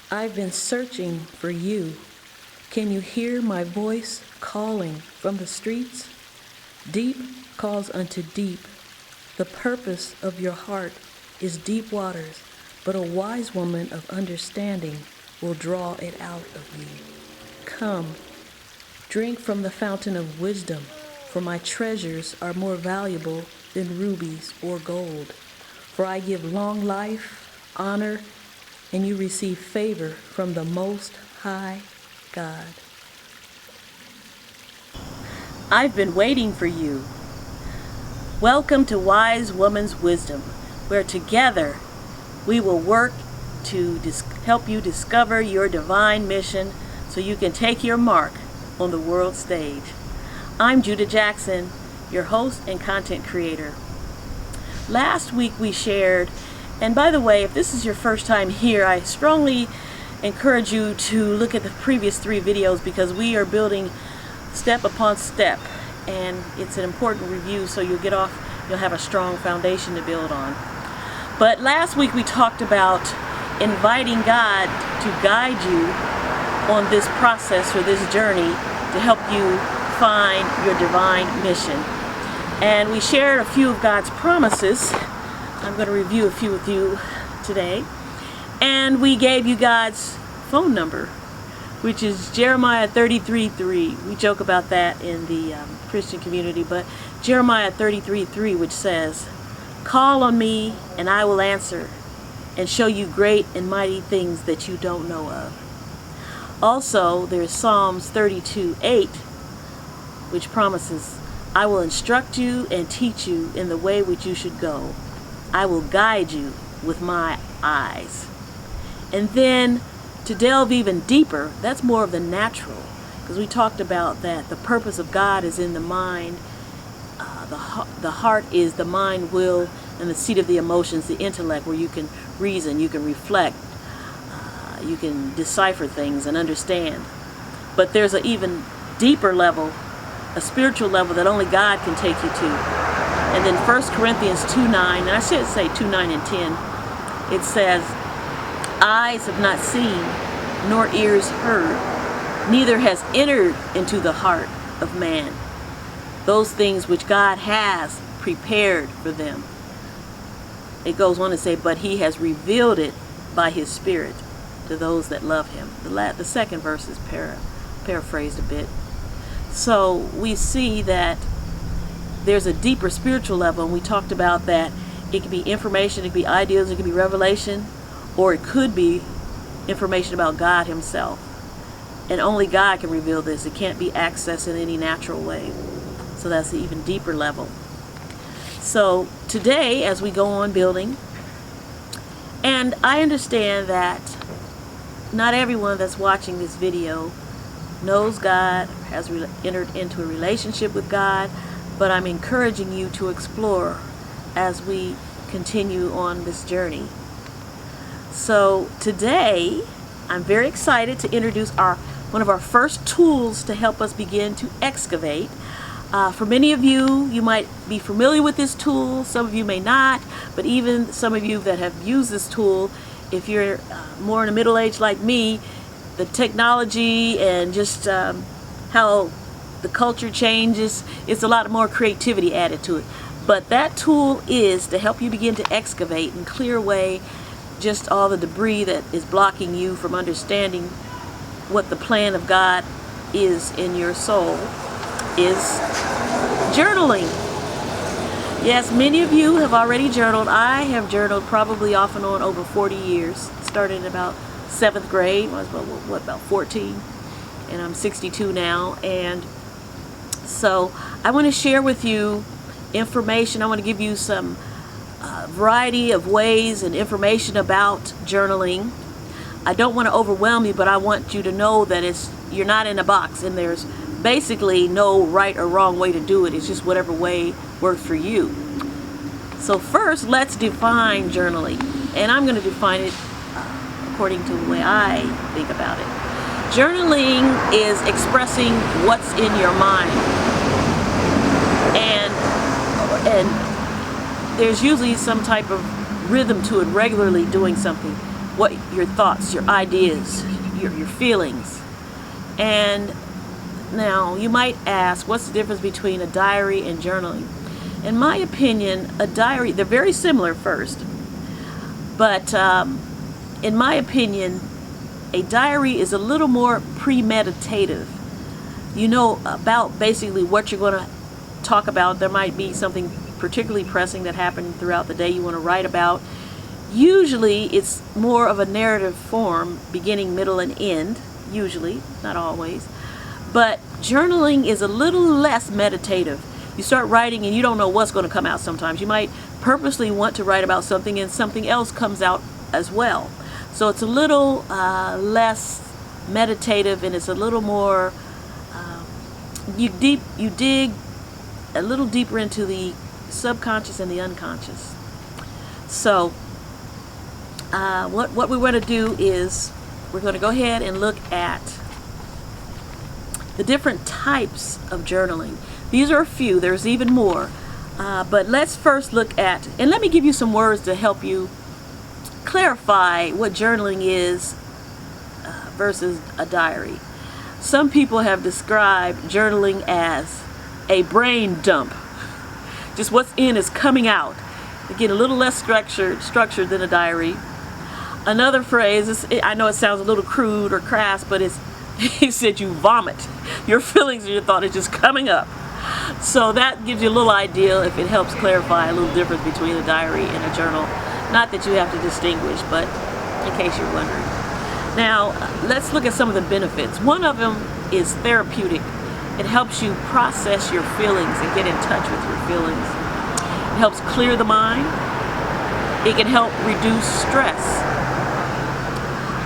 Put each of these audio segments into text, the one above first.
I've been searching for you. Can you hear my voice calling from the streets? Deep calls unto deep. The purpose of your heart is deep waters, but a wise woman of understanding will draw it out of you. Come, drink from the fountain of wisdom, for my treasures are more valuable than rubies or gold. For I give long life, honor, and you receive favor from the Most High God. I've been waiting for you. Welcome to Wise Woman's Wisdom, where together we will work to help you discover your divine mission so you can take your mark on the world stage. I'm Judah Jackson, your host and content creator. Last week we shared, and by the way, if this is your first time here, I strongly encourage you to look at the previous 3 videos because we are building step upon step, and it's an important review so you'll have a strong foundation to build on. But last week we talked about inviting God to guide you on this process or this journey to help you find your divine mission. And we shared a few of God's promises. I'm going to review a few with you today. And we gave you God's phone number, which is Jeremiah 33:3. We joke about that in the Christian community, but Jeremiah 33:3, which says, "Call on me and I will answer and show you great and mighty things that you don't know of." Also, there's Psalms 32:8, which promises, "I will instruct you and teach you in the way which you should go. I will guide you with my eyes." And then to delve even deeper, that's more of the natural, because we talked about that the purpose of God is in the mind. The heart is the mind, will, and the seat of the emotions, the intellect, where you can reason, you can reflect, you can decipher things and understand. But there's an even deeper level, a spiritual level that only God can take you to. And then 1 Corinthians 2:9, and I should say 2:9 and 10, it says, "Eyes have not seen, nor ears heard, neither has entered into the heart of man those things which God has prepared for them." It goes on to say, "But he has revealed it by his Spirit to those that love him." The second verse is paraphrased a bit. So we see that there's a deeper spiritual level, and we talked about that it could be information, it could be ideas, it could be revelation, or it could be information about God himself. And only God can reveal this. It can't be accessed in any natural way. So that's the even deeper level. So today, as we go on building, and I understand that not everyone that's watching this video knows God, has entered into a relationship with God, but I'm encouraging you to explore as we continue on this journey. So today, I'm very excited to introduce one of our first tools to help us begin to excavate. For many of you, you might be familiar with this tool, some of you may not, but even some of you that have used this tool, if you're more in the middle age like me, the technology and just how the culture changes, it's a lot more creativity added to it. But that tool is to help you begin to excavate and clear away just all the debris that is blocking you from understanding what the plan of God is in your soul, is journaling. Yes, many of you have already journaled. I have journaled probably off and on over 40 years. Started in about 7th grade, I was about 14, and I'm 62 now. And so I want to share with you information. I want to give you some variety of ways and information about journaling. I don't want to overwhelm you, but I want you to know that you're not in a box, and there's basically no right or wrong way to do it. It's just whatever way works for you. So first, let's define journaling, and I'm going to define it according to the way I think about it. Journaling is expressing what's in your mind, and there's usually some type of rhythm to it, regularly doing something. what your thoughts, your ideas, your feelings. And now you might ask, what's the difference between a diary and journaling? In my opinion, a diary, they're very similar first, but in my opinion, a diary is a little more premeditative. You know about basically what you're going to talk about. There might be something particularly pressing that happened throughout the day you want to write about. Usually it's more of a narrative form, beginning, middle, and end, usually, not always. But journaling is a little less meditative. You start writing and you don't know what's going to come out sometimes. You might purposely want to write about something and something else comes out as well. So it's a little less meditative, and it's a little more, you dig a little deeper into the subconscious and the unconscious. So what we want to do is we're going to go ahead and look at the different types of journaling. These are a few, there's even more, but let's first look at, and let me give you some words to help you clarify what journaling is versus a diary. Some people have described journaling as a brain dump. Just what's in is coming out. Again, a little less structured than a diary. Another phrase is, I know it sounds a little crude or crass, but it's, he said you vomit. Your feelings and your thought is just coming up. So that gives you a little idea, if it helps clarify a little difference between a diary and a journal. Not that you have to distinguish, but in case you're wondering. Now, let's look at some of the benefits. One of them is therapeutic. It helps you process your feelings and get in touch with your feelings. It helps clear the mind. It can help reduce stress.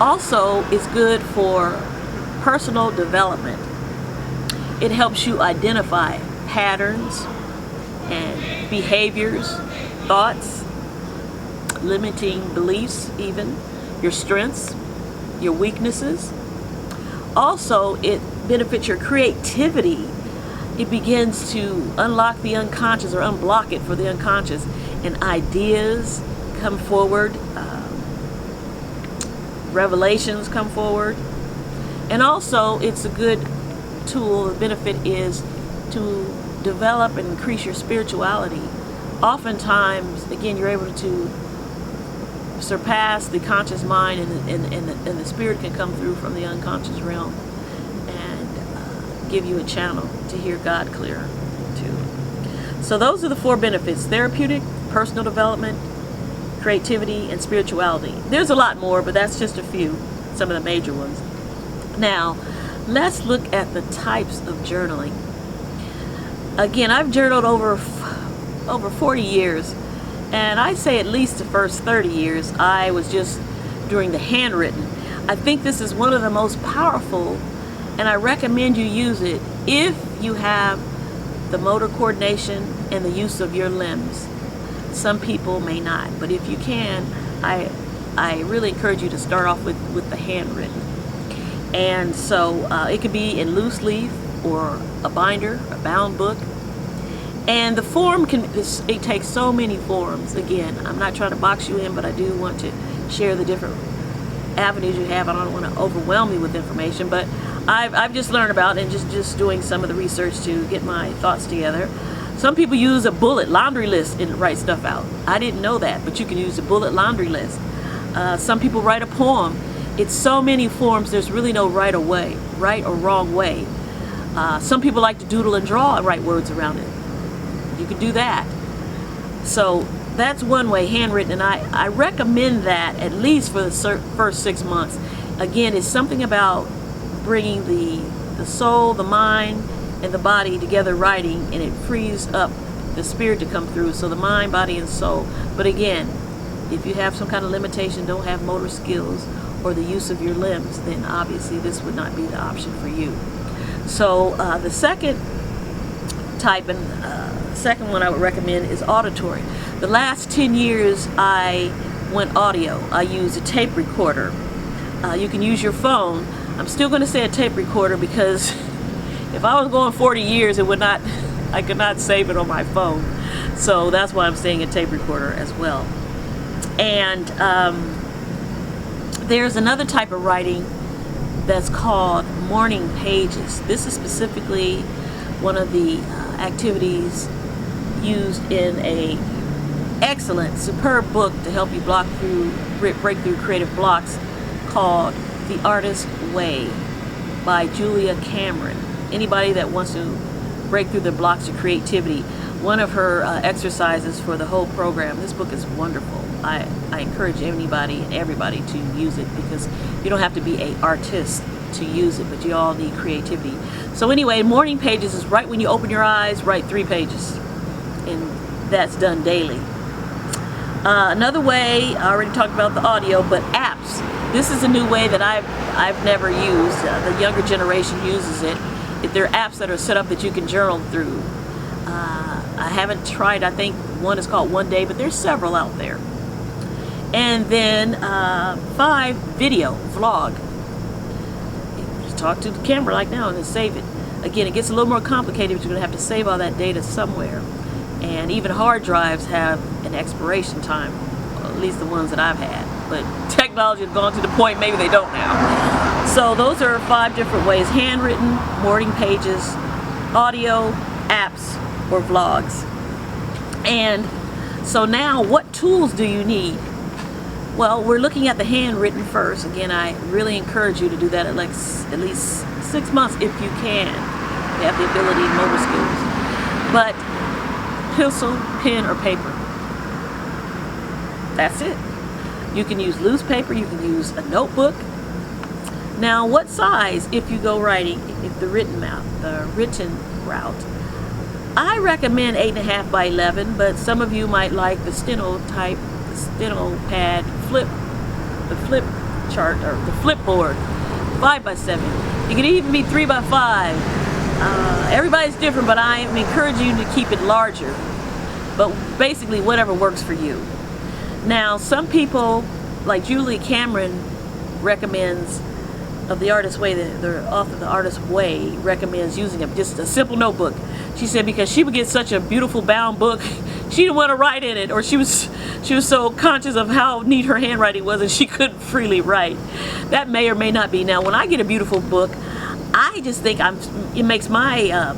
Also, it's good for personal development. It helps you identify patterns and behaviors, thoughts, limiting beliefs even, your strengths, your weaknesses. Also, it benefits your creativity. It begins to unlock the unconscious or unblock it for the unconscious, and ideas come forward, revelations come forward. And also, it's a good tool. The benefit is to develop and increase your spirituality. Oftentimes, again, you're able to surpass the conscious mind, and the spirit can come through from the unconscious realm and give you a channel to hear God clearer too. So those are the 4 benefits: therapeutic, personal development, creativity, and spirituality. There's a lot more, but that's just a few, some of the major ones. Now, let's look at the types of journaling. Again, I've journaled over 40 years, and I say at least the first 30 years I was just doing the handwritten. I think this is one of the most powerful, and I recommend you use it if you have the motor coordination and the use of your limbs. Some people may not, but if you can, I really encourage you to start off with the handwritten. And so it could be in loose leaf or a binder, a bound book. And the form it takes so many forms. Again, I'm not trying to box you in, but I do want to share the different avenues you have. I don't want to overwhelm you with information, but I've just learned about it and just doing some of the research to get my thoughts together. Some people use a bullet laundry list and write stuff out. I didn't know that, but you can use a bullet laundry list. Some people write a poem. It's so many forms, there's really no right or wrong way. Some people like to doodle and draw and write words around it. You can do that. So that's one way, handwritten, and I recommend that at least for the first 6 months. Again, it's something about bringing the soul, the mind, and the body together writing, and it frees up the spirit to come through. So the mind, body, and soul. But again, if you have some kind of limitation, don't have motor skills or the use of your limbs, then obviously this would not be the option for you. So the second type, and second one I would recommend, is auditory. The last 10 years I went audio. I used a tape recorder. You can use your phone. I'm still going to say a tape recorder because if I was going 40 years, I could not save it on my phone. So that's why I'm saying a tape recorder as well. And There's another type of writing that's called morning pages. This is specifically one of the activities used in a excellent, superb book to help you break through creative blocks called The Artist's Way by Julia Cameron. Anybody that wants to break through the blocks of creativity, one of her exercises for the whole program. This book is wonderful. I encourage anybody and everybody to use it, because you don't have to be an artist to use it, but you all need creativity. So anyway, morning pages is right when you open your eyes, write 3 pages, and that's done daily. Another way, I already talked about the audio, but apps. This is a new way that I've never used. The younger generation uses it. There are apps that are set up that you can journal through. I haven't tried. I think one is called One Day, but there's several out there. And then 5, video, vlog. Just talk to the camera like now and then save it. Again, it gets a little more complicated, but you're going to have to save all that data somewhere. And even hard drives have an expiration time, at least the ones that I've had. But technology has gone to the point maybe they don't now. So those are 5 different ways: handwritten, morning pages, audio, apps, or vlogs. And so now, what tools do you need? Well, we're looking at the handwritten first. Again, I really encourage you to do that at least 6 months if you can. You have the ability and motor skills. But pencil, pen, or paper. That's it. You can use loose paper, you can use a notebook. Now, what size if you go writing, if the written route? I recommend 8.5 by 11, but some of you might like the steno type, the steno pad the flip chart, or the flip board, 5 by 7. It can even be 3 by 5. Everybody's different, but I am encouraging you to keep it larger. But basically, whatever works for you. Now, some people, like Julie Cameron recommends, of The Artist's Way, the author of The Artist's Way recommends using just a simple notebook. She said because she would get such a beautiful bound book, she didn't want to write in it, or she was so conscious of how neat her handwriting was and she couldn't freely write. That may or may not be. Now, when I get a beautiful book, I just think it makes my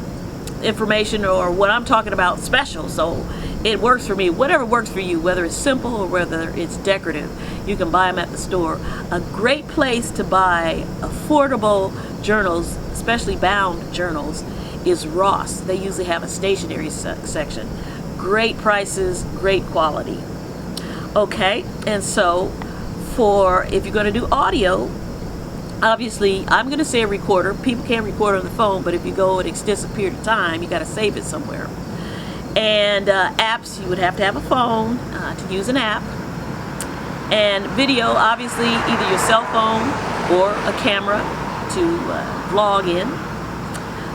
information or what I'm talking about special. So it works for me. Whatever works for you, whether it's simple or whether it's decorative, you can buy them at the store. A great place to buy affordable journals, especially bound journals, is Ross. They usually have a stationery section. Great prices, great quality. Okay, and so if you're going to do audio, obviously I'm going to say a recorder. People can't record on the phone, but if you go an extensive period of time, you got to save it somewhere. And apps, you would have to have a phone to use an app. And video, obviously either your cell phone or a camera to vlog in.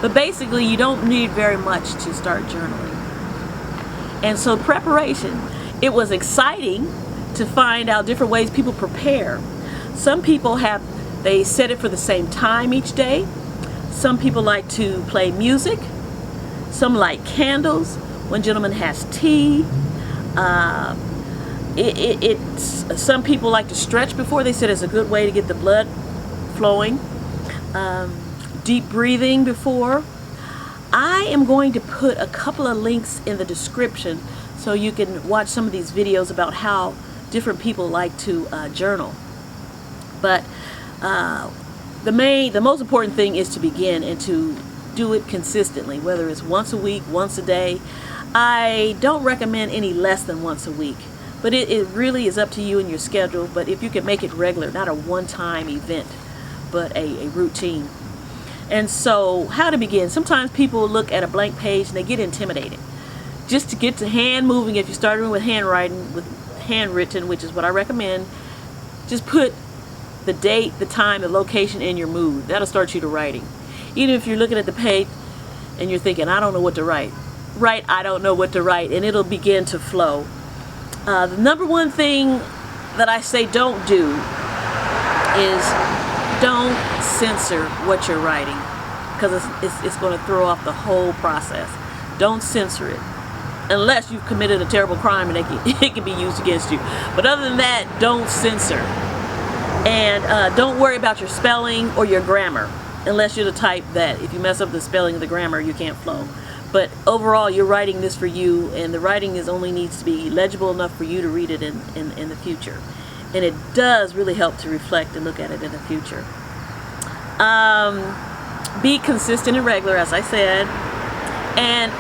But basically you don't need very much to start journaling. And so preparation, it was exciting to find out different ways people prepare. Some people they set it for the same time each day. Some people like to play music. Some light candles. One gentleman has tea. Some people like to stretch before. They said it's a good way to get the blood flowing. Deep breathing before. I am going to put a couple of links in the description so you can watch some of these videos about how different people like to journal. But the most important thing is to begin and to do it consistently, whether it's once a week, once a day. I don't recommend any less than once a week, but it really is up to you and your schedule. But if you can make it regular, not a one-time event, but a routine. And so how to begin? Sometimes people look at a blank page and they get intimidated. Just to get to hand moving, if you're starting with handwriting, with handwritten, which is what I recommend, just put the date, the time, the location, and your mood. That'll start you to writing. Even if you're looking at the page and you're thinking, I don't know what to write. Write, I don't know what to write, and it'll begin to flow. The number one thing that I say don't do is don't censor what you're writing, because it's going to throw off the whole process. Don't censor it unless you've committed a terrible crime and it can be used against you. But other than that, don't censor. And don't worry about your spelling or your grammar, unless you're the type that if you mess up the spelling or the grammar, you can't flow. But overall, you're writing this for you, and the writing only needs to be legible enough for you to read it in the future. And it does really help to reflect and look at it in the future. Be consistent and regular, as I said. And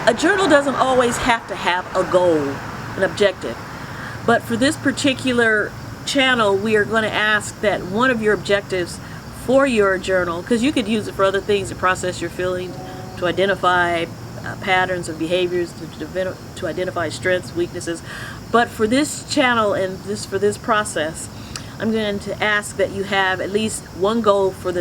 a journal doesn't always have to have a goal, an objective. But for this particular channel, we are going to ask that one of your objectives for your journal, because you could use it for other things, to process your feelings, to identify patterns of behaviors, to identify strengths, weaknesses. But for this channel and for this process, I'm going to ask that you have at least one goal for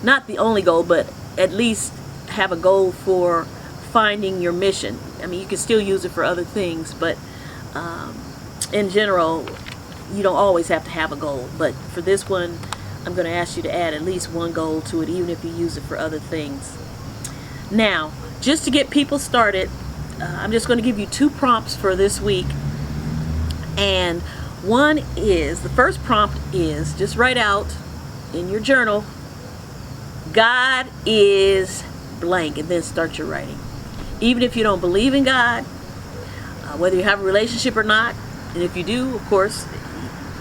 not the only goal, but at least have a goal for finding your mission. I mean, you can still use it for other things, but in general, you don't always have to have a goal. But for this one, I'm going to ask you to add at least one goal to it, even if you use it for other things. Now, just to get people started, I'm just going to give you 2 prompts for this week. And the first prompt is just write out in your journal, God is blank, and then start your writing. Even if you don't believe in God, whether you have a relationship or not, and if you do, of course,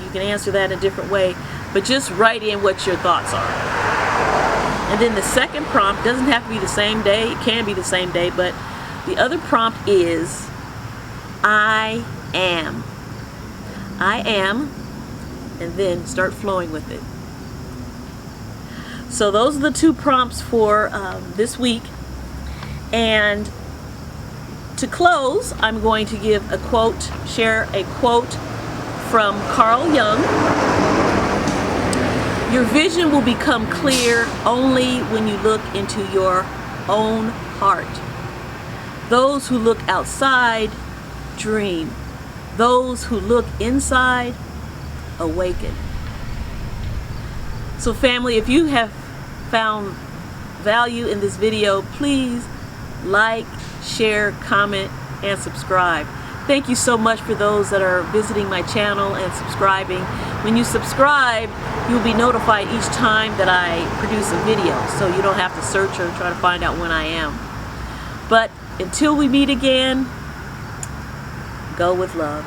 you can answer that in a different way, but just write in what your thoughts are. And then the second prompt doesn't have to be the same day, it can be the same day, but the other prompt is, I am. I am, and then start flowing with it. So those are the 2 prompts for this week. And to close, I'm going to give a quote, share a quote from Carl Jung. Your vision will become clear only when you look into your own heart. Those who look outside dream. Those who look inside awaken. So family, if you have found value in this video, please like, share, comment, and subscribe. Thank you so much for those that are visiting my channel and subscribing. When you subscribe, you'll be notified each time that I produce a video, so you don't have to search or try to find out when I am. But until we meet again, go with love.